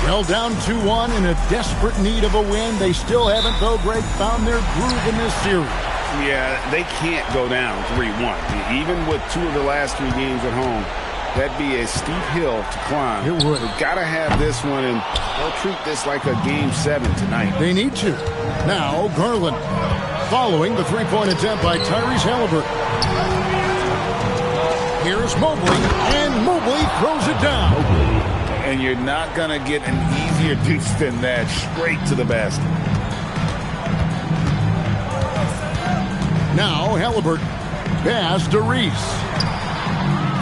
Held down 2-1 in a desperate need of a win. They still haven't, though, Greg, found their groove in this series. Yeah, they can't go down 3-1. Even with 2 of the last 3 games at home, that'd be a steep hill to climb. It would. They've got to have this one, and they'll treat this like a Game 7 tonight. They need to. Now, Garland. Following the three-point attempt by Tyrese Haliburton. Here's Mobley, and Mobley throws it down. And you're not going to get an easier deuce than that, straight to the basket. Now Haliburton. Pass to Reese.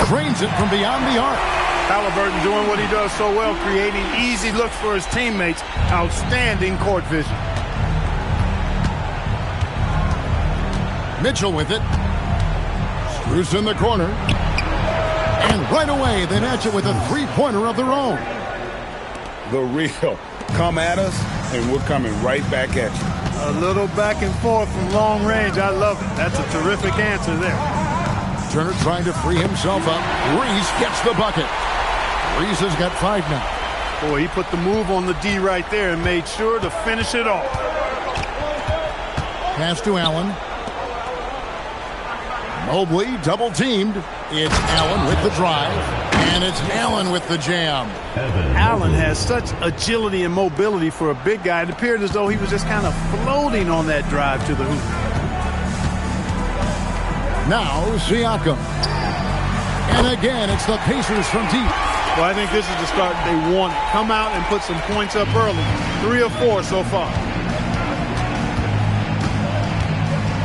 Drains it from beyond the arc. Haliburton doing what he does so well, creating easy looks for his teammates. Outstanding court vision. Mitchell with it. Screws in the corner. And right away, they match it with a three-pointer of their own. The real. Come at us, and we're coming right back at you. A little back and forth from long range. I love it. That's a terrific answer there. Turner trying to free himself up. Reese gets the bucket. Reese has got 5 now. Boy, he put the move on the D right there and made sure to finish it off. Pass to Allen. Mobley double-teamed. It's Allen with the drive. And it's Allen with the jam. Allen has such agility and mobility for a big guy. It appeared as though he was just kind of floating on that drive to the hoop. Now Siakam. And again, it's the Pacers from deep. Well, I think this is the start they want. Come out and put some points up early. 3 or 4 so far.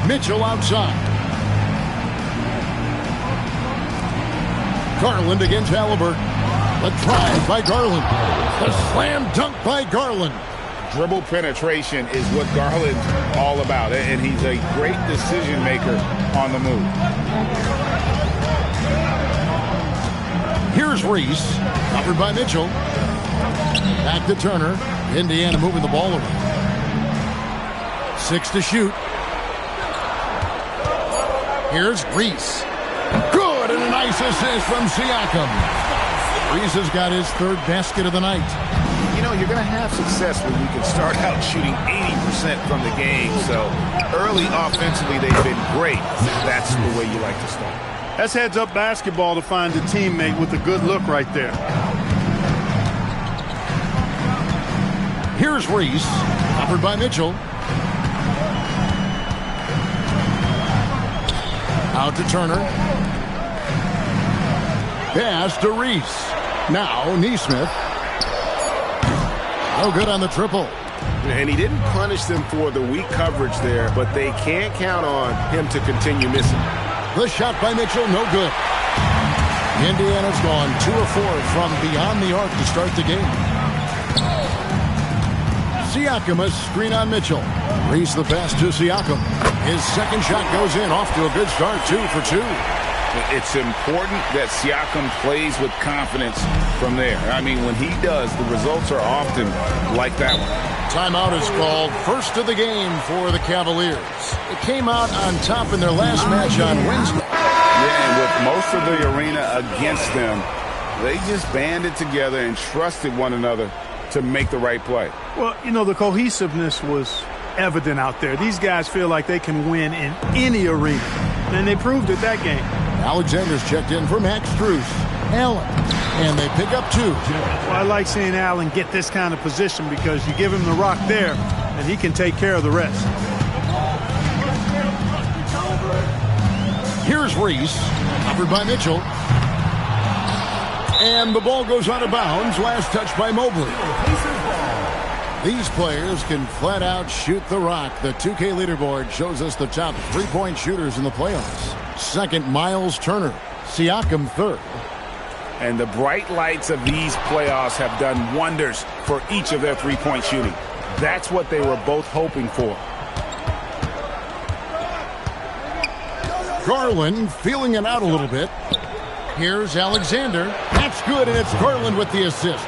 Mitchell outside. Garland against Haliburton. The drive by Garland. The slam dunk by Garland. Dribble penetration is what Garland's all about, and he's a great decision maker on the move. Here's Reese, covered by Mitchell. Back to Turner. Indiana moving the ball around. 6 to shoot. Here's Reese. Good, and a nice assist from Siakam. Reese has got his 3rd basket of the night. You know, you're going to have success when you can start out shooting 80% from the game. So early offensively, they've been great. That's the way you like to start. That's heads-up basketball to find a teammate with a good look right there. Here's Reese, covered by Mitchell. Out to Turner. Pass to Reese. Now Nesmith. No good on the triple. And he didn't punish them for the weak coverage there, but they can't count on him to continue missing. The shot by Mitchell, no good. Indiana's gone 2 of 4 from beyond the arc to start the game. Siakam, a screen on Mitchell. Reese the pass to Siakam. His second shot goes in, off to a good start, 2 for 2. It's important that Siakam plays with confidence from there. I mean, when he does, the results are often like that one. Timeout is called. First of the game for the Cavaliers. It came out on top in their last match on Wednesday. Yeah, and with most of the arena against them, they just banded together and trusted one another to make the right play. Well, you know, the cohesiveness was evident out there. These guys feel like they can win in any arena, and they proved it that game. Alexander's checked in for Max Strus. Allen. And they pick up 2. Well, I like seeing Allen get this kind of position because you give him the rock there, and he can take care of the rest. Here's Reese, covered by Mitchell. And the ball goes out of bounds. Last touch by Mobley. These players can flat out shoot the rock. The 2K leaderboard shows us the top 3-point shooters in the playoffs. Second, Miles Turner. Siakam 3rd. And the bright lights of these playoffs have done wonders for each of their 3-point shooting. That's what they were both hoping for. Garland feeling it out a little bit. Here's Alexander. That's good, and it's Garland with the assist.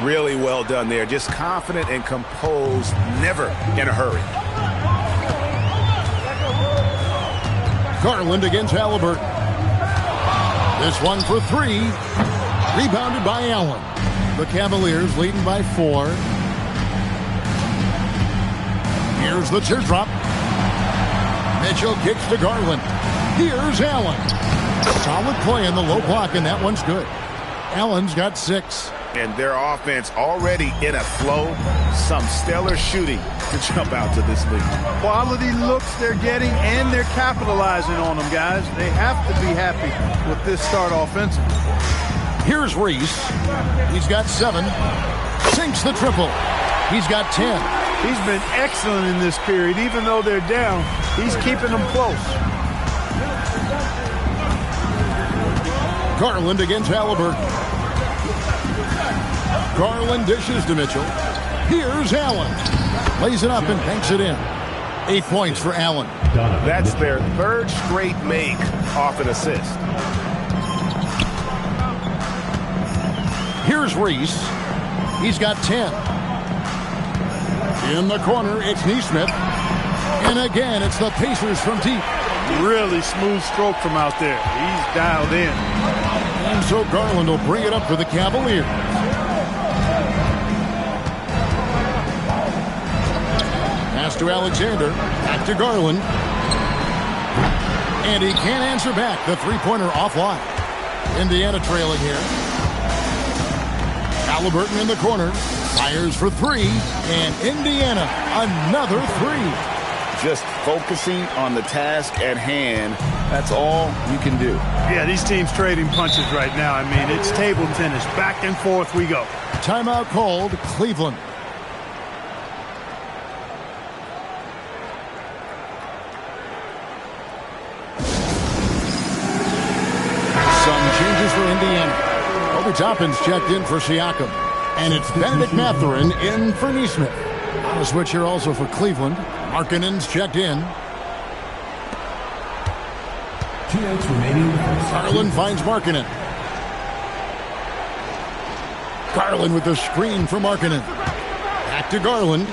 Really well done there. Just confident and composed, never in a hurry. Garland against Haliburton. This one for 3. Rebounded by Allen. The Cavaliers leading by 4. Here's the teardrop. Mitchell kicks to Garland. Here's Allen. Solid play in the low block, and that one's good. Allen's got 6. And their offense already in a flow. Some stellar shooting to jump out to this lead. Quality looks they're getting, and they're capitalizing on them, guys. They have to be happy with this start offensively. Here's Reese. He's got 7. Sinks the triple. He's got 10. He's been excellent in this period. Even though they're down, he's keeping them close. Garland against Halliburton. Garland dishes to Mitchell. Here's Allen. Lays it up and banks it in. 8 points for Allen. That's their 3rd straight make off an assist. Here's Reese. He's got 10. In the corner, it's Nesmith. And again, it's the Pacers from deep. Really smooth stroke from out there. He's dialed in. And so Garland will bring it up for the Cavaliers. Pass to Alexander. Back to Garland. And he can't answer back. The three-pointer offline. Indiana trailing here. Halliburton in the corner. Fires for 3. And Indiana, another 3. Just focusing on the task at hand. That's all you can do. Yeah, these teams trading punches right now. I mean, it's table tennis. Back and forth we go. Timeout called, Cleveland. Some changes for Indiana. Obi Toppin's checked in for Siakam. And it's Benedict Mathurin in for Nesmith. On a switch here also for Cleveland. Markkanen's checked in. 2 minutes remaining. Garland finds Markkanen. Garland with the screen for Markkanen. Back to Garland.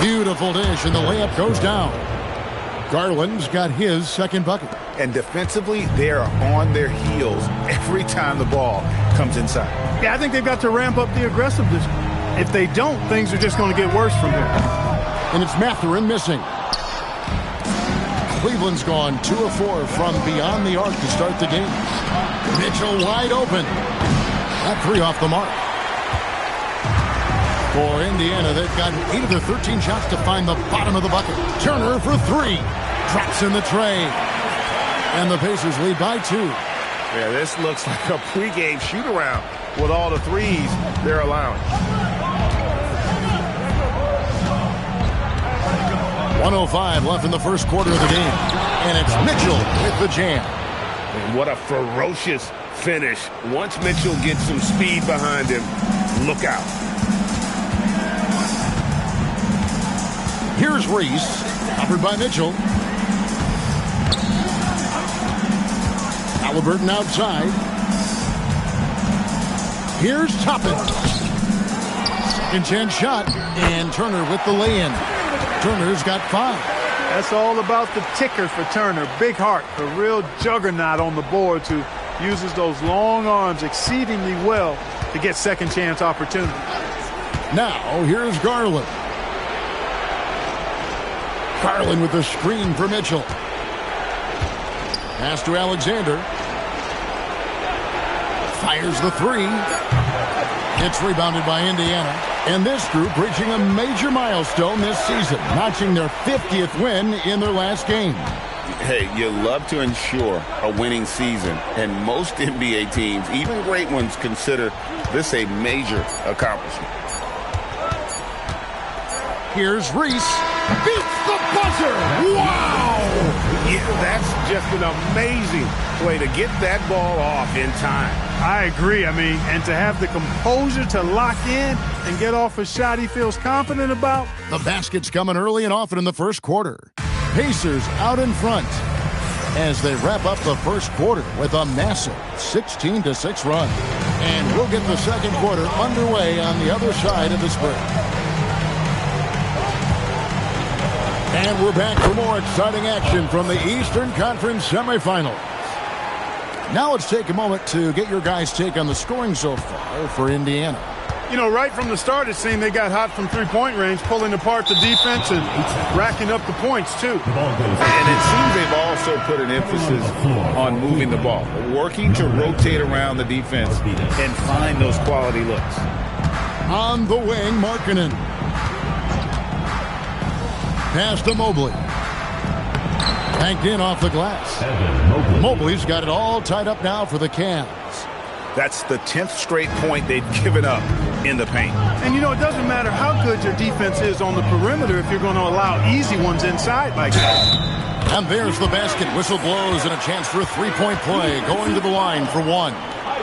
Beautiful dish, and the layup goes down. Garland's got his 2nd bucket. And defensively, they are on their heels every time the ball comes inside. Yeah, I think they've got to ramp up the aggressiveness. If they don't, things are just going to get worse from here. And it's Mathurin missing. Cleveland's gone 2 of 4 from beyond the arc to start the game. Mitchell wide open. That 3 off the mark. For Indiana, they've gotten 8 of their 13 shots to find the bottom of the bucket. Turner for 3. Drops in the tray. And the Pacers lead by 2. Yeah, this looks like a pregame shoot-around with all the threes they're allowing. 1:05 left in the first quarter of the game. And it's Mitchell with the jam. And what a ferocious finish. Once Mitchell gets some speed behind him, look out. Here's Reese. Covered by Mitchell. Halliburton outside. Here's Toppin. Second shot. And Turner with the lay-in. Turner's got 5. That's all about the ticker for Turner. Big heart, a real juggernaut on the boards who uses those long arms exceedingly well to get second chance opportunities. Now, here's Garland. Garland with the screen for Mitchell. Pass to Alexander. Fires the 3. It's rebounded by Indiana. And this group reaching a major milestone this season, notching their 50th win in their last game. Hey, you love to ensure a winning season, and most NBA teams, even great ones, consider this a major accomplishment. Here's Reese. Beats the buzzer! Wow! Yeah, that's just an amazing way to get that ball off in time. I agree. I mean, and to have the composure to lock in and get off a shot he feels confident about. The basket's coming early and often in the first quarter. Pacers out in front as they wrap up the first quarter with a massive 16-6 run. And we'll get the second quarter underway on the other side of this break. And we're back for more exciting action from the Eastern Conference semifinals. Now let's take a moment to get your guys' take on the scoring so far for Indiana. You know, right from the start, it seemed they got hot from three-point range, pulling apart the defense and racking up the points, too. And it seems they've also put an emphasis on moving the ball, working to rotate around the defense and find those quality looks. On the wing, Markkanen. Pass to Mobley. Banked in off the glass. Mobley's got it all tied up now for the Cavs. That's the 10th straight point they've given up in the paint. And, you know, it doesn't matter how good your defense is on the perimeter if you're going to allow easy ones inside like that. And there's the basket. Whistle blows and a chance for a three-point play. Going to the line for one.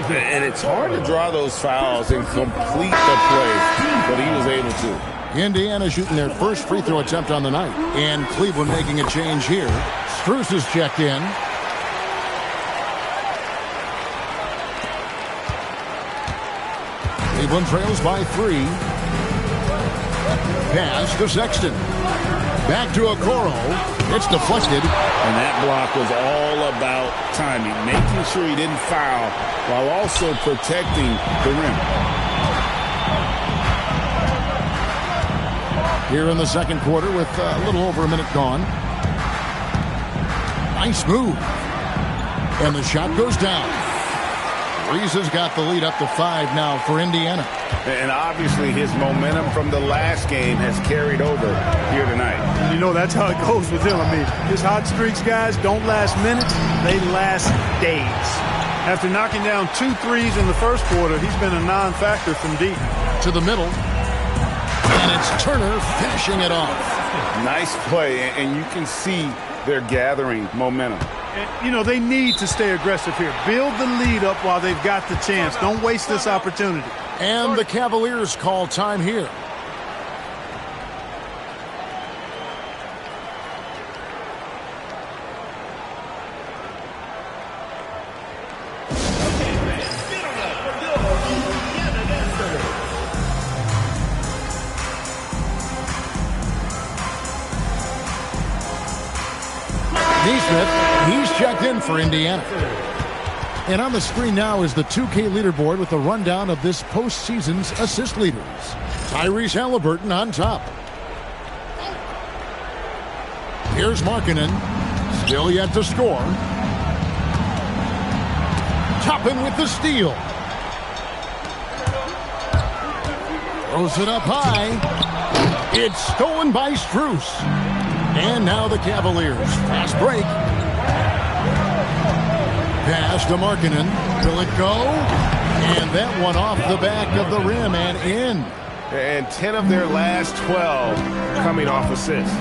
And it's hard to draw those fouls and complete the play, but he was able to. Indiana shooting their first free throw attempt on the night. And Cleveland making a change here. Strus is checked in. Cleveland trails by 3. Pass to Sexton. Back to Okoro. It's deflected. And that block was all about timing, making sure he didn't foul while also protecting the rim. Here in the second quarter with a little over a minute gone. Nice move. And the shot goes down. Reese has got the lead up to 5 now for Indiana. And obviously his momentum from the last game has carried over here tonight. You know, that's how it goes with him. I mean, his hot streaks, guys, don't last minutes. They last days. After knocking down 2 threes in the first quarter, he's been a non-factor from deep. To the middle. And it's Turner finishing it off. Nice play, and you can see they're gathering momentum. And, you know, they need to stay aggressive here. Build the lead up while they've got the chance. Don't waste this opportunity. And the Cavaliers call time here. Nesmith, he's checked in for Indiana. And on the screen now is the 2K leaderboard with a rundown of this postseason's assist leaders. Tyrese Halliburton on top. Here's Markkanen, still yet to score. Toppin with the steal. Throws it up high. It's stolen by Strus. And now the Cavaliers. Fast break. Pass to Markkanen. Will it go? And that one off the back of the rim and in. And 10 of their last 12 coming off assists.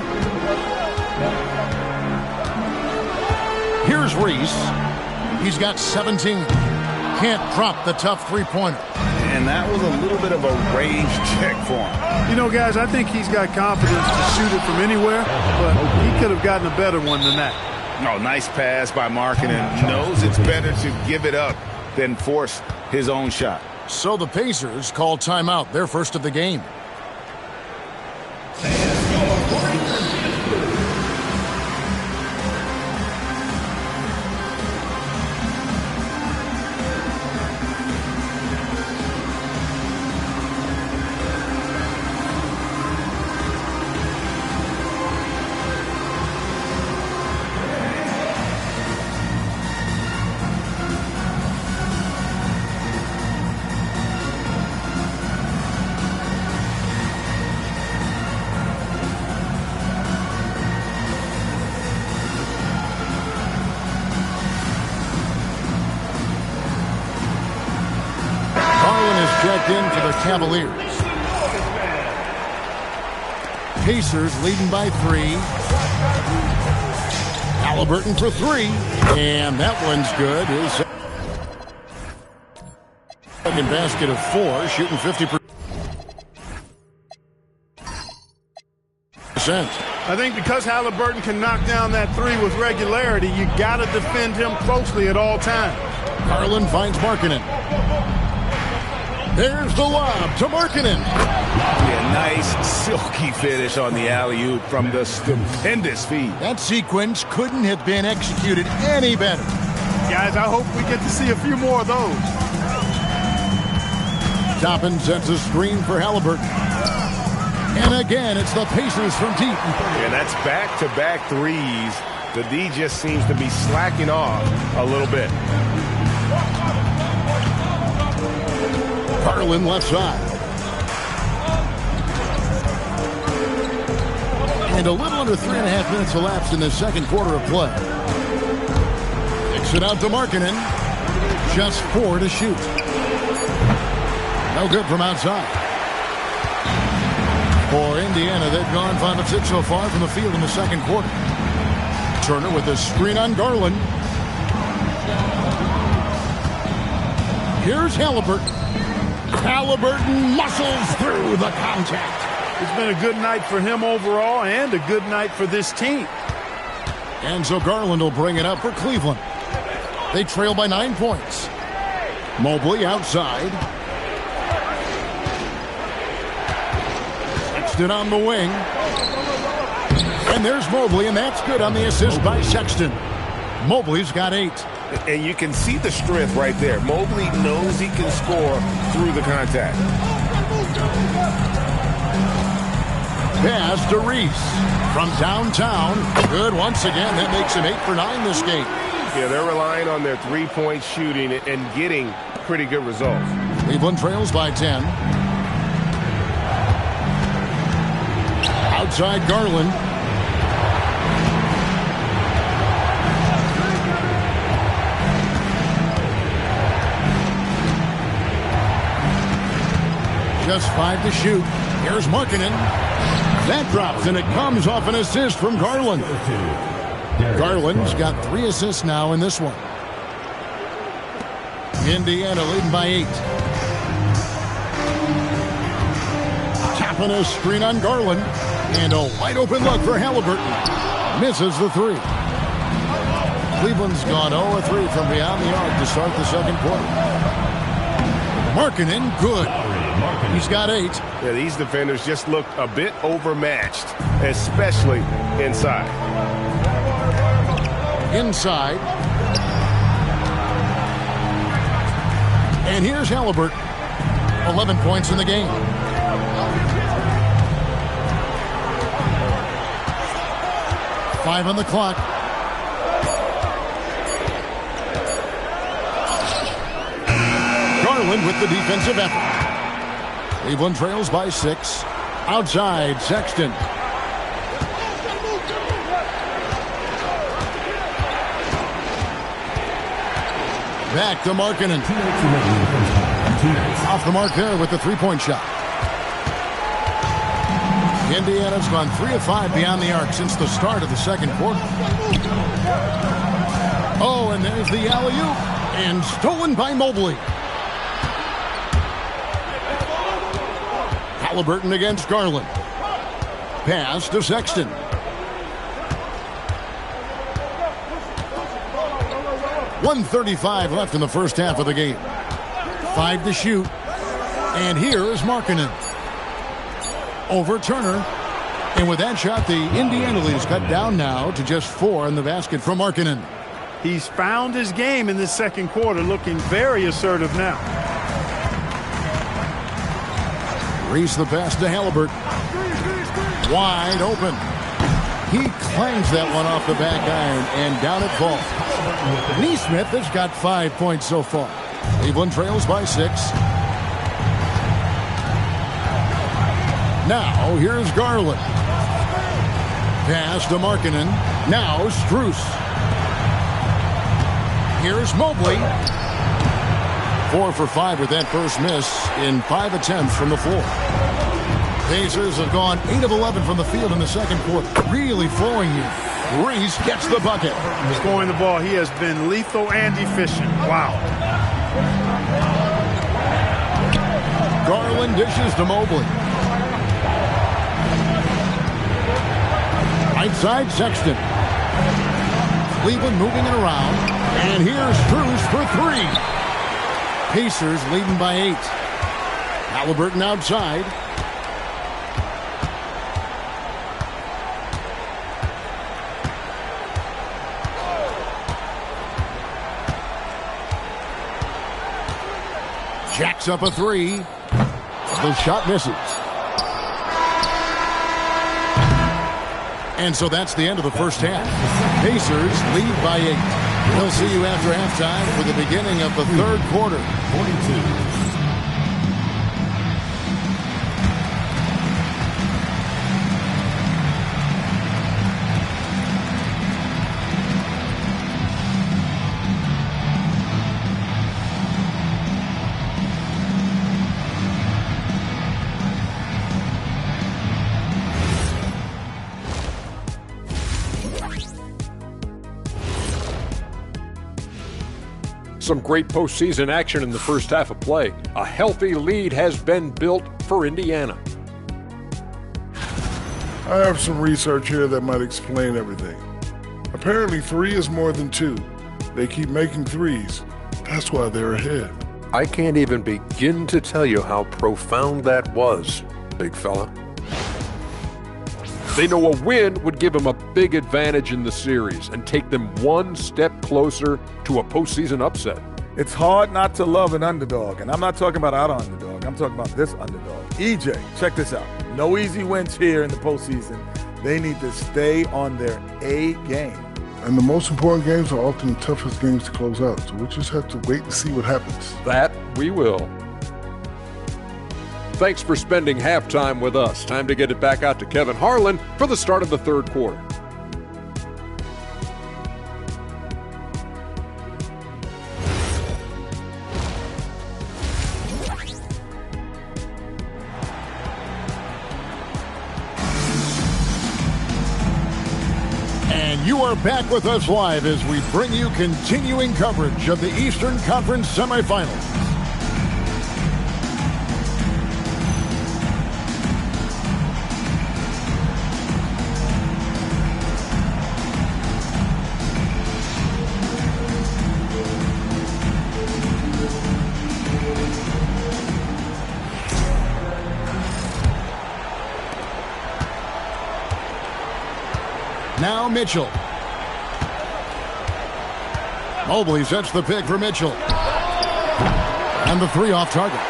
Here's Reese. He's got 17. Can't drop the tough three-pointer. And that was a little bit of a range check for him. You know, guys, I think he's got confidence to shoot it from anywhere, but he could have gotten a better one than that. Oh, nice pass by Markkanen. Knows it's better to give it up than force his own shot. So the Pacers call timeout, their first of the game. Checked in for the Cavaliers. Pacers leading by 3. Halliburton for 3. And that one's good. His second basket of 4, shooting 50%. I think because Halliburton can knock down that 3 with regularity, you got to defend him closely at all times. Garland finds Markkanen. There's the lob to Markkanen. Yeah, nice silky finish on the alley-oop from the stupendous feed. That sequence couldn't have been executed any better. guys. I hope we get to see a few more of those. Toppin sets a screen for Halliburton. And again, it's the Pacers from deep. And that's back-to-back threes. The D just seems to be slacking off a little bit. Garland left side. And a little under 3.5 minutes elapsed in the second quarter of play. Kicks it out to Markkanen. Just 4 to shoot. No good from outside. For Indiana, they've gone 5 of 6 so far from the field in the second quarter. Turner with a screen on Garland. Here's Halliburton. Halliburton muscles through the contact. It's been a good night for him overall and a good night for this team. And so Garland will bring it up for Cleveland. They trail by 9 points. Mobley outside. Sexton on the wing. And there's Mobley, and that's good on the assist by Sexton. Mobley's got 8. And you can see the strength right there. Mobley knows he can score through the contact. Pass to Reese from downtown. Good once again. That makes him 8 for 9 this game. Yeah, they're relying on their three-point shooting and getting pretty good results. Cleveland trails by 10. Outside Garland. Just 5 to shoot. Here's Markkanen. That drops, and it comes off an assist from Garland. Garland's got 3 assists now in this one. Indiana leading by 8. Tapping a screen on Garland. And a wide open look for Halliburton. Misses the 3. Cleveland's gone 0-3 from beyond the arc to start the second quarter. Markkanen, good. He's got 8. Yeah, these defenders just looked a bit overmatched, especially inside. Inside. And here's Halliburton. 11 points in the game. Five on the clock. Garland with the defensive effort. Cleveland trails by 6. Outside, Sexton. Back to Markkanen. Off the mark there with the three-point shot. Indiana's gone 3 of 5 beyond the arc since the start of the second quarter. Oh, and there's the alley-oop. And stolen by Mobley. Halliburton against Garland. Pass to Sexton. .135 left in the first half of the game. 5 to shoot. And here is Markkanen. Over Turner. And with that shot, the Indiana lead is cut down now to just 4 in the basket from Markkanen. He's found his game in the second quarter, looking very assertive now. Reese the pass to Halliburton. Wide open. He clangs that one off the back iron, and down it falls. Nesmith has got 5 points so far. Cleveland trails by 6. Now, here's Garland. Pass to Markkanen. Now, Strus. Here's Mobley. 4 for 5 with that first miss in 5 attempts from the floor. Pacers have gone 8 of 11 from the field in the second quarter. Really flowing here. Reese gets the bucket. Scoring the ball, he has been lethal and efficient. Wow. Garland dishes to Mobley. Right side, Sexton. Cleveland moving it around. And here's Strus for 3. Pacers leading by 8. Halliburton outside. Jacks up a three. The shot misses. And so that's the end of the first half. Pacers lead by 8. We'll see you after halftime for the beginning of the third quarter. 42. Some great postseason action in the first half of play. A healthy lead has been built for Indiana. I have some research here that might explain everything. Apparently 3 is more than 2. They keep making threes. That's why they're ahead. I can't even begin to tell you how profound that was, big fella. They know a win would give them a big advantage in the series and take them one step closer to a postseason upset. It's hard not to love an underdog, and I'm not talking about our underdog. I'm talking about this underdog. EJ, check this out. No easy wins here in the postseason. They need to stay on their A game. And the most important games are often the toughest games to close out, so we'll just have to wait and see what happens. That we will. Thanks for spending halftime with us. Time to get it back out to Kevin Harlan for the start of the third quarter. And you are back with us live as we bring you continuing coverage of the Eastern Conference semifinals. Now Mitchell. Mobley sets the pick for Mitchell. And the 3 off target.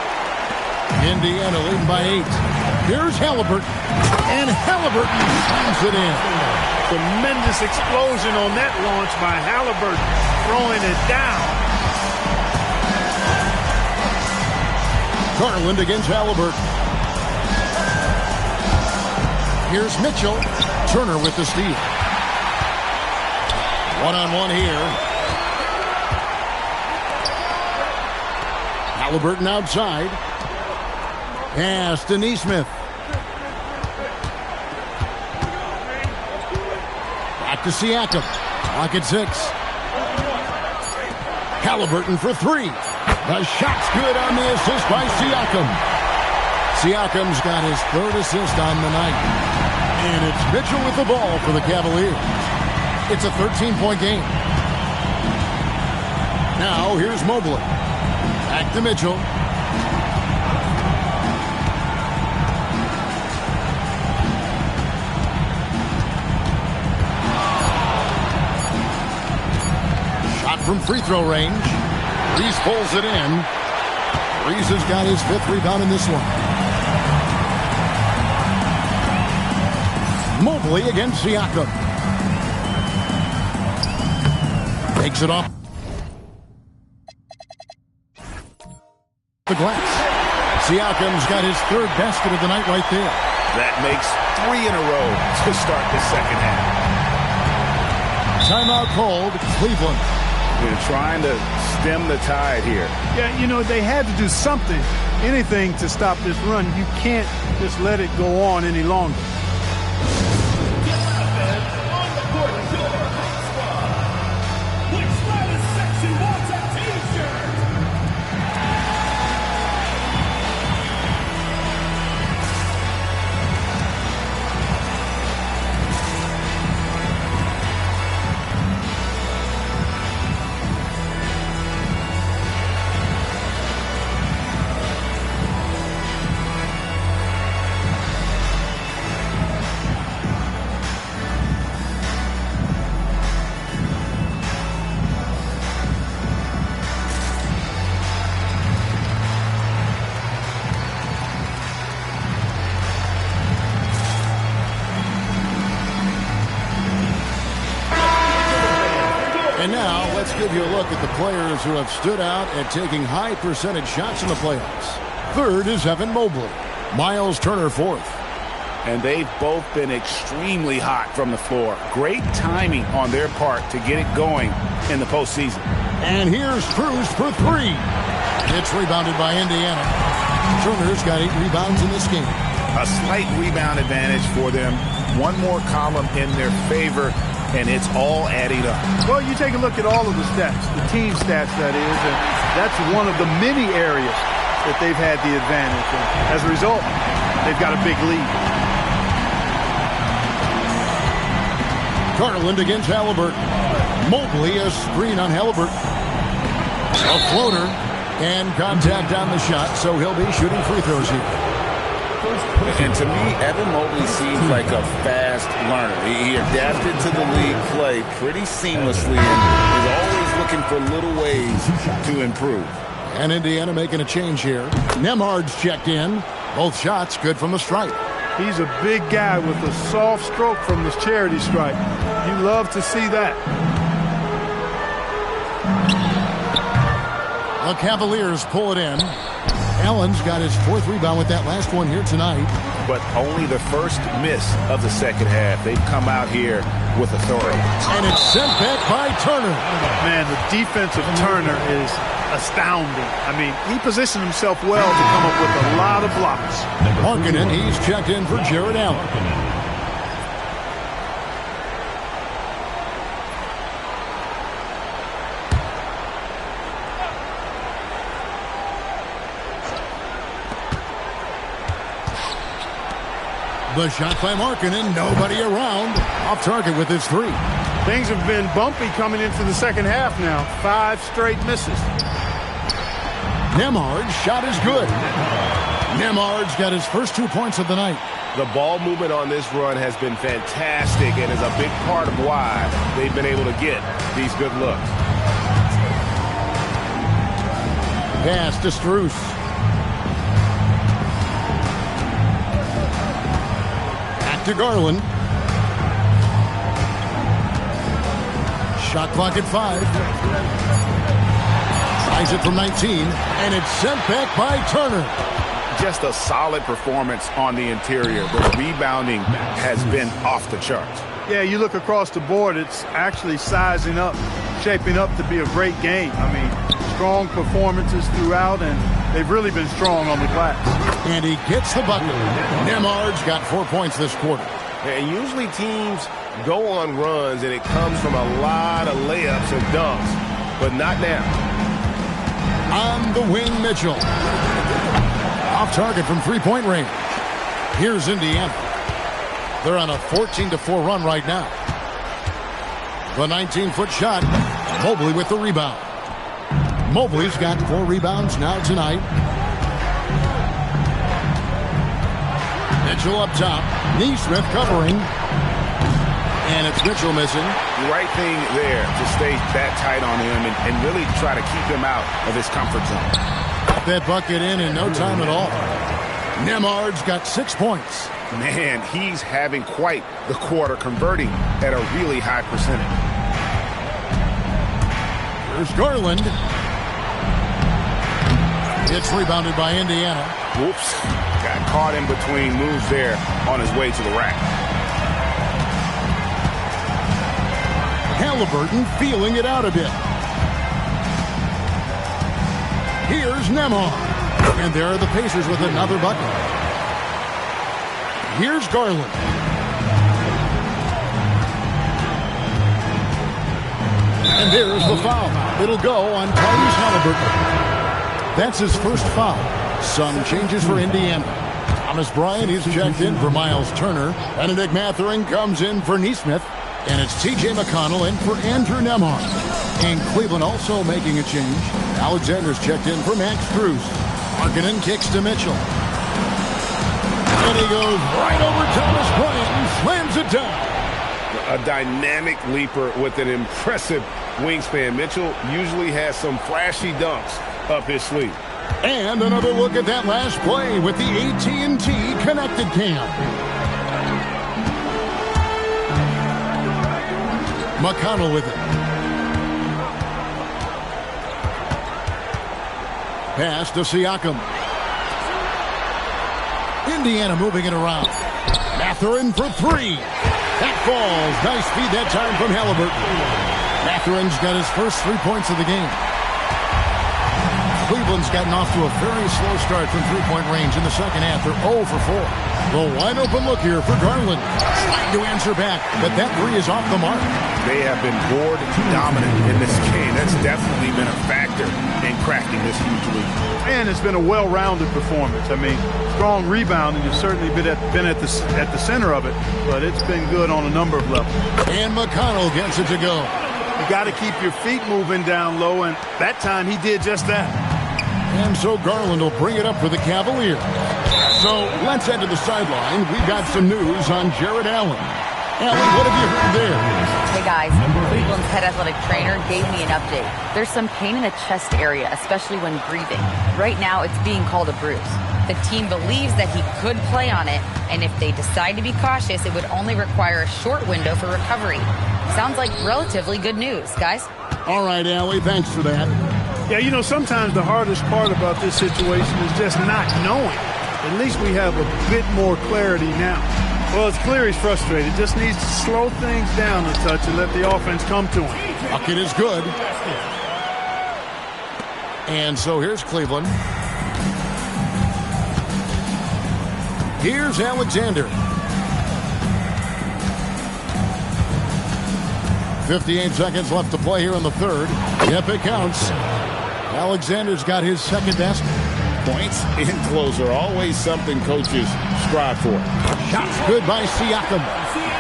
Indiana leading by 8. Here's Halliburton. And Halliburton slams it in. Tremendous explosion on that launch by Halliburton, throwing it down. Garland against Halliburton. Here's Mitchell. Turner with the steal. One-on-one here. Halliburton outside. Pass to Nesmith. Back to Siakam. Clock at 6. Halliburton for 3. The shot's good on the assist by Siakam. Siakam's got his 3rd assist on the night. And it's Mitchell with the ball for the Cavaliers. It's a 13-point game. Now here's Mobley. Back to Mitchell. Shot from free throw range. Reese pulls it in. Reese has got his 5th rebound in this one. Mobley against Siakam. Takes it off the glass. Siakam's got his 3rd basket of the night right there. That makes 3 in a row to start the second half. Timeout called, Cleveland. They're trying to stem the tide here. Yeah, you know, they had to do something, anything to stop this run. You can't just let it go on any longer. And now let's give you a look at the players who have stood out at taking high percentage shots in the playoffs. Third is Evan Mobley. Miles Turner fourth. And they've both been extremely hot from the floor. Great timing on their part to get it going in the postseason. And here's Cruz for three. It's rebounded by Indiana. Turner's got 8 rebounds in this game. A slight rebound advantage for them. One more column in their favor, and it's all adding up. Well, you take a look at all of the stats, the team stats, that is, and that's one of the many areas that they've had the advantage. And as a result, they've got a big lead. Garland against Halliburton. Mobley a screen on Halliburton. A floater and contact on the shot, so he'll be shooting free throws here. And to me, Evan Mobley seems like a fast learner. He adapted to the league play pretty seamlessly and is always looking for little ways to improve. And Indiana making a change here. Nembhard's checked in. Both shots good from the stripe. He's a big guy with a soft stroke from the charity stripe. You love to see that. The Cavaliers pull it in. Allen's got his 4th rebound with that last one here tonight. But only the first miss of the second half. They've come out here with authority. And it's sent back by Turner. Man, the defense of Turner is astounding. I mean, he positioned himself well to come up with a lot of blocks. Markkanen, he's checked in for Jared Allen. The shot by Markkanen, nobody around. Off target with his 3. Things have been bumpy coming into the second half now. 5 straight misses. Nembhard's shot is good. Nembhard's got his first 2 points of the night. The ball movement on this run has been fantastic and is a big part of why they've been able to get these good looks. Pass to Strus. To Garland. Shot clock at 5. Tries it from 19, and it's sent back by Turner. Just a solid performance on the interior. The rebounding has been off the charts. Yeah, you look across the board, it's actually sizing up, shaping up to be a great game. I mean, strong performances throughout, and they've really been strong on the glass. And he gets the bucket. Nembhard's got 4 points this quarter. And usually teams go on runs and it comes from a lot of layups and dunks, but not now. On the wing, Mitchell. Off target from 3-point range. Here's Indiana. They're on a 14-4 run right now. The 19-foot shot. Mobley with the rebound. Mobley's got 4 rebounds now tonight. Mitchell up top. Nesmith covering. And it's Mitchell missing. The right thing there to stay that tight on him and really try to keep him out of his comfort zone. Got that bucket in no time at all. Nembhard's got 6 points. Man, he's having quite the quarter, converting at a really high percentage. Here's Garland. It's rebounded by Indiana. Whoops. Got caught in between moves there on his way to the rack. Halliburton feeling it out a bit. Here's Nembhard. And there are the Pacers with another bucket. Here's Garland. And there's the foul. It'll go on Tyrese Halliburton. That's his first foul. Some changes for Indiana. Thomas Bryant, he's checked in for Miles Turner. Benedict Mathurin comes in for Nesmith. And it's T.J. McConnell in for Andrew Nembhard. And Cleveland also making a change. Alexander's checked in for Max Strus. Markkanen kicks to Mitchell. And he goes right over Thomas Bryant and slams it down. A dynamic leaper with an impressive wingspan. Mitchell usually has some flashy dunks up his sleeve. And another look at that last play with the AT&T Connected Cam. McConnell with it. Pass to Siakam. Indiana moving it around. Mathurin for three. That falls. Nice feed that time from Halliburton. Mathurin's got his first 3 points of the game. Cleveland's gotten off to a very slow start from three-point range in the second half. They're 0 for 4. The wide-open look here for Garland. Trying to answer back, but that three is off the mark. They have been board dominant in this game. That's definitely been a factor in cracking this huge lead. And it's been a well-rounded performance. I mean, strong rebounding has certainly been at the center of it, but it's been good on a number of levels. And McConnell gets it to go. You got to keep your feet moving down low, and that time he did just that. And so Garland will bring it up for the Cavaliers. So let's head to the sideline. We've got some news on Jared Allen. Allen, what have you heard there? Hey guys, Cleveland's head athletic trainer gave me an update. There's some pain in the chest area, especially when breathing. Right now, it's being called a bruise. The team believes that he could play on it, and if they decide to be cautious, it would only require a short window for recovery. Sounds like relatively good news, guys. All right, Allie, thanks for that. Yeah, you know, sometimes the hardest part about this situation is just not knowing. At least we have a bit more clarity now. Well, it's clear he's frustrated. Just needs to slow things down a touch and let the offense come to him. Bucket is good. And so here's Cleveland. Here's Alexander. 58 seconds left to play here in the third. Yep, it counts. Alexander's got his second basket. Points in closer, always something coaches strive for. Shots good by Siakam.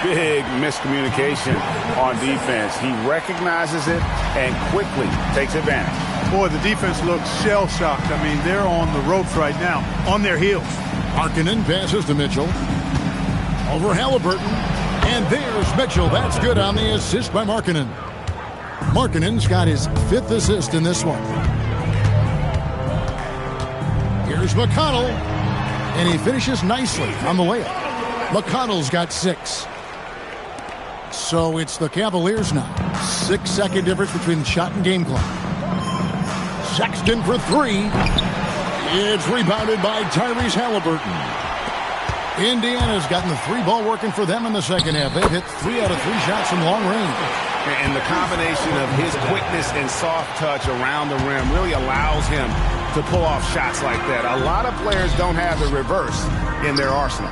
Big miscommunication on defense. He recognizes it and quickly takes advantage. Boy, the defense looks shell-shocked. I mean, they're on the ropes right now, on their heels. Markkanen passes to Mitchell. Over Halliburton. And there's Mitchell. That's good on the assist by Markkanen. Markkanen's got his fifth assist in this one. Here's McConnell. And he finishes nicely on the layup. McConnell's got 6. So it's the Cavaliers now. 6-second difference between shot and game clock. Sexton for 3. It's rebounded by Tyrese Halliburton. Indiana's gotten the 3-ball working for them in the second half. They've hit 3 out of 3 shots from long range. And the combination of his quickness and soft touch around the rim really allows him to pull off shots like that. A lot of players don't have the reverse in their arsenal.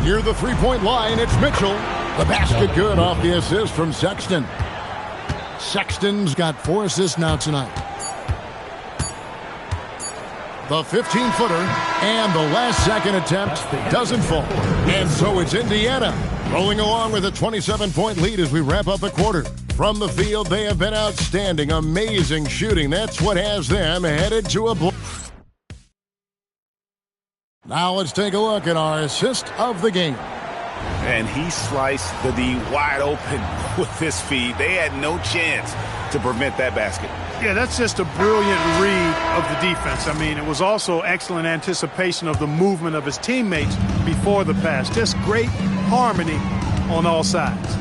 Near the three-point line, it's Mitchell. The basket good off the assist from Sexton. Sexton's got 4 assists now tonight. The 15-footer and the last second attempt doesn't fall. And so it's Indiana rolling along with a 27-point lead as we wrap up the quarter. From the field, they have been outstanding. Amazing shooting. That's what has them headed to a blow. Now let's take a look at our assist of the game. And he sliced the D wide open with this feed. They had no chance to prevent that basket. Yeah, that's just a brilliant read of the defense. I mean, it was also excellent anticipation of the movement of his teammates before the pass. Just great harmony on all sides.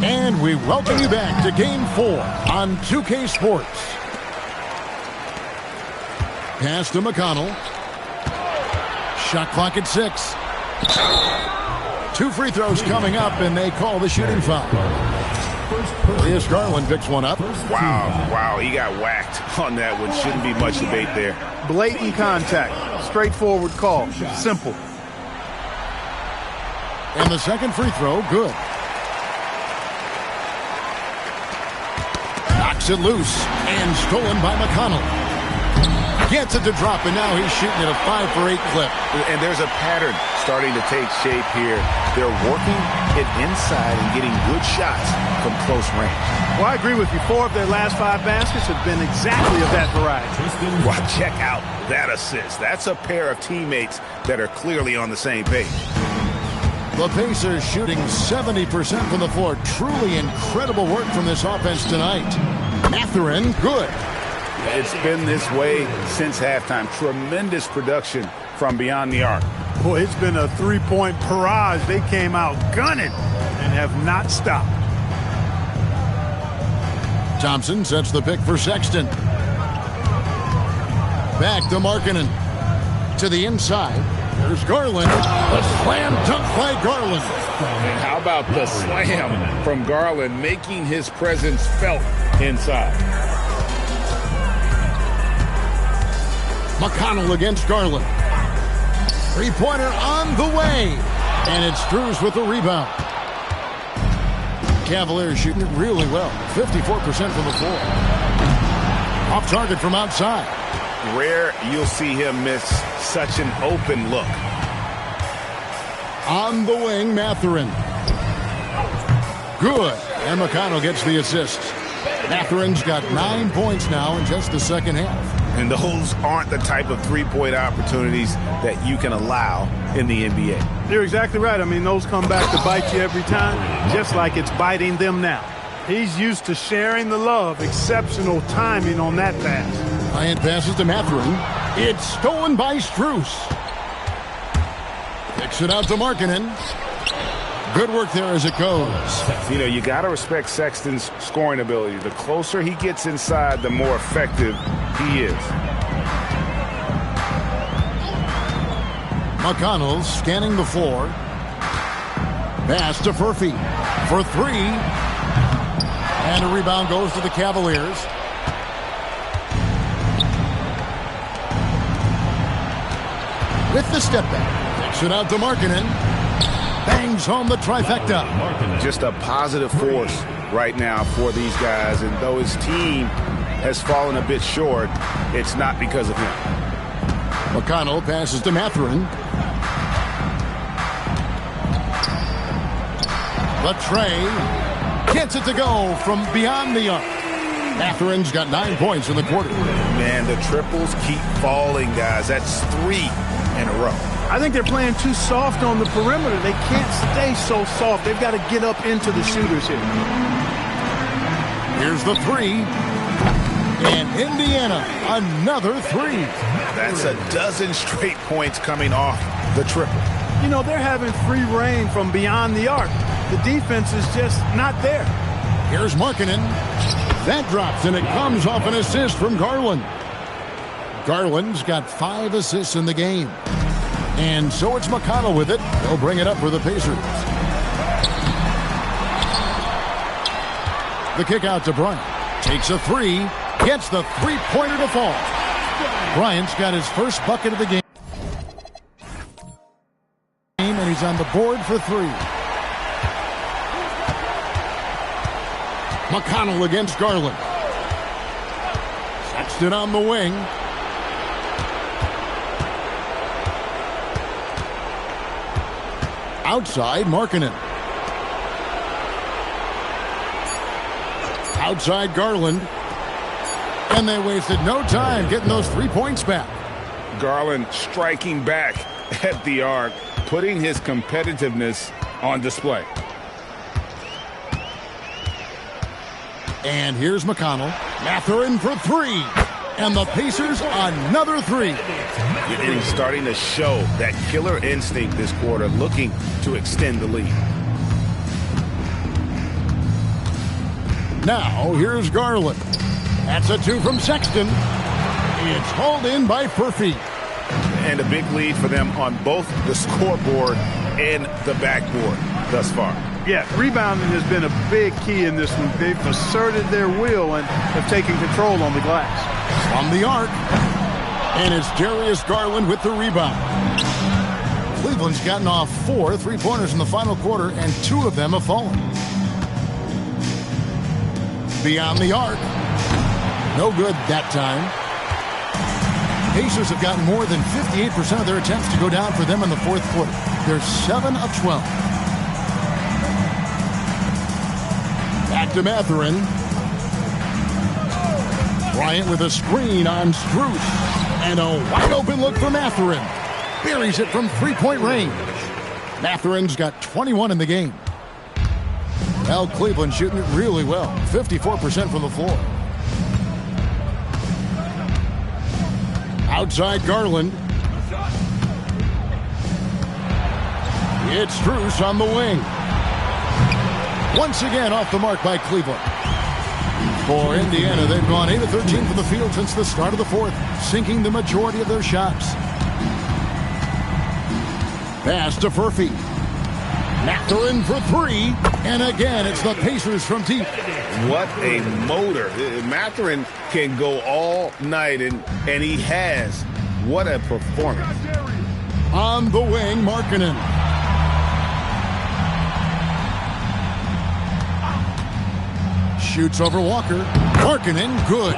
And we welcome you back to Game 4 on 2K Sports. Pass to McConnell. Shot clock at 6. 2 free throws coming up, and they call the shooting foul. Darius Garland picks one up. Wow, he got whacked on that one. Shouldn't be much debate there. Blatant contact. Straightforward call. Simple. And the second free throw, good. Knocks it loose and stolen by McConnell. Gets it to drop, and now he's shooting at a 5-for-8 clip. And there's a pattern starting to take shape here. They're working it inside and getting good shots from close range. Well, I agree with you. 4 of their last 5 baskets have been exactly of that variety. Well, check out that assist. That's a pair of teammates that are clearly on the same page. The Pacers shooting 70% from the floor. Truly incredible work from this offense tonight. Mathurin, good. It's been this way since halftime. Tremendous production from beyond the arc. Boy, it's been a 3-point barrage. They came out gunning and have not stopped. Thompson sets the pick for Sexton. Back to Markkanen. To the inside. There's Garland. A slam dunk by Garland. And how about the slam from Garland, making his presence felt inside. McConnell against Garland. Three-pointer on the way. And it's Strus with the rebound. Cavaliers shooting it really well. 54% from the floor. Off target from outside. Rare you'll see him miss such an open look. On the wing, Mathurin. Good. And McConnell gets the assist. Mathurin's got 9 points now in just the second half. And those aren't the type of three-point opportunities that you can allow in the NBA. You're exactly right. I mean, those come back to bite you every time, just like it's biting them now. He's used to sharing the love. Exceptional timing on that pass. Bryant passes to Mathurin. It's stolen by Strus. Kicks it out to Markkanen. Good work there as it goes. You know, you got to respect Sexton's scoring ability. The closer he gets inside, the more effective he is. McConnell scanning the floor. Pass to Furphy for three. And a rebound goes to the Cavaliers. With the step back. Takes it out to Markkanen. Bangs home the trifecta. Just a positive force right now for these guys. And though his team has fallen a bit short, it's not because of him. McConnell passes to Mathurin. Latrey gets it to go from beyond the arc. Mathurin's got 9 points in the quarter. Man, the triples keep falling, guys. That's 3 in a row. I think they're playing too soft on the perimeter. They can't stay so soft. They've got to get up into the shooters here. Here's the three. And Indiana, another three. That's a dozen straight points coming off the triple. You know, they're having free reign from beyond the arc. The defense is just not there. Here's Markkanen. That drops, and it comes off an assist from Garland. Garland's got 5 assists in the game. And so it's McConnell with it. He'll bring it up for the Pacers. The kick out to Bryant. Takes a three. Gets the three-pointer to fall. Bryant's got his first bucket of the game. And he's on the board for three. McConnell against Garland. Sexton on the wing. Outside, Markkanen. Outside, Garland. And they wasted no time getting those 3 points back. Garland striking back at the arc, putting his competitiveness on display. And here's McConnell. Mathurin for three. And the Pacers another three. And he's starting to show that killer instinct this quarter, looking to extend the lead. Now, here's Garland. That's a two from Sexton. It's hauled in by Furphy. And a big lead for them on both the scoreboard and the backboard thus far. Yeah, rebounding has been a big key in this one. They've asserted their will and have taken control on the glass. On the arc. And it's Darius Garland with the rebound. Cleveland's gotten off 4 3-pointers in the final quarter, and 2 of them have fallen. Beyond the arc. No good that time. Pacers have gotten more than 58% of their attempts to go down for them in the fourth quarter. They're 7 of 12. Back to Mathurin. Bryant with a screen on Strus. And a wide open look for Mathurin. Buries it from 3-point range. Mathurin's got 21 in the game. Well, Cleveland shooting it really well. 54% from the floor. Outside Garland. It's Strus on the wing. Once again off the mark by Cleveland. For Indiana, they've gone 8 of 13 from the field since the start of the fourth, sinking the majority of their shots. Pass to Furphy. Mathurin for three. And again, it's the Pacers from deep. What a motor. Mathurin can go all night, and he has. What a performance. On the wing, Markkanen. Shoots over Walker. Markkanen, good.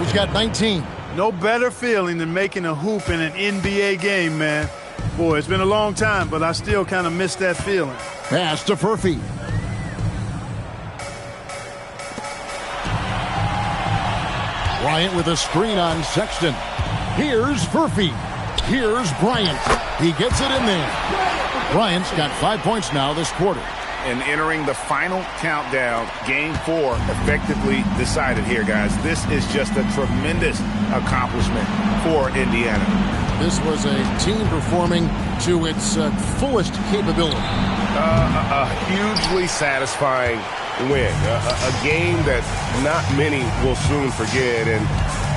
He's got 19. No better feeling than making a hoop in an NBA game, man. Boy, it's been a long time, but I still kind of miss that feeling. Pass to Furphy. Bryant with a screen on Sexton. Here's Furphy. Here's Bryant. He gets it in there. Bryant's got 5 points now this quarter. And entering the final countdown, Game 4 effectively decided here, guys. This is just a tremendous accomplishment for Indiana. This was a team performing to its fullest capability. A hugely satisfying win. A game that not many will soon forget. And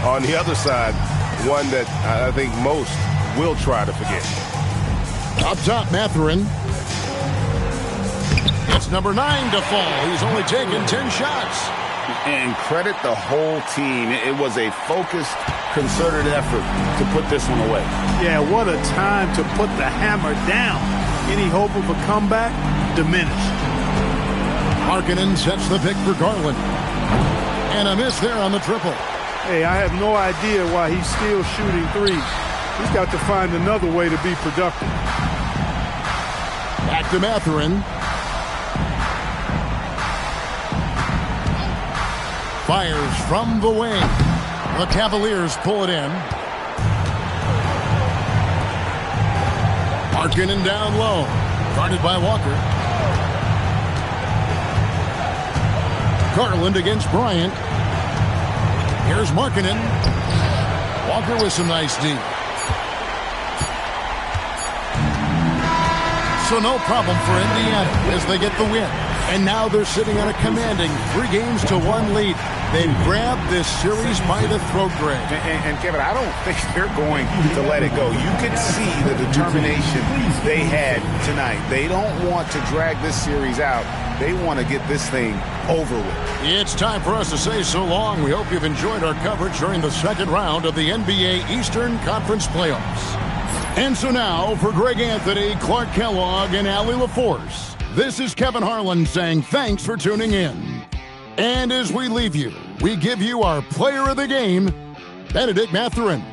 on the other side, one that I think most will try to forget. Up top, Mathurin. It's number 9 to fall. He's only taken 10 shots. And credit the whole team. It was a focused, concerted effort to put this one away. Yeah, what a time to put the hammer down. Any hope of a comeback? Diminished. Markkanen sets the pick for Garland. And a miss there on the triple. Hey, I have no idea why he's still shooting threes. He's got to find another way to be productive. Back to Mathurin. Fires from the wing. The Cavaliers pull it in. Markkanen down low. Guarded by Walker. Garland against Bryant. Here's Markkanen. Walker with some nice D. So no problem for Indiana as they get the win. And now they're sitting on a commanding 3-1 lead. They've grabbed this series by the throat, Greg. And Kevin, I don't think they're going to let it go. You can see the determination they had tonight. They don't want to drag this series out. They want to get this thing over with. It's time for us to say so long. We hope you've enjoyed our coverage during the second round of the NBA Eastern Conference Playoffs. And so now, for Greg Anthony, Clark Kellogg, and Allie LaForce, this is Kevin Harlan saying thanks for tuning in. And as we leave you, we give you our player of the game, Benedict Mathurin.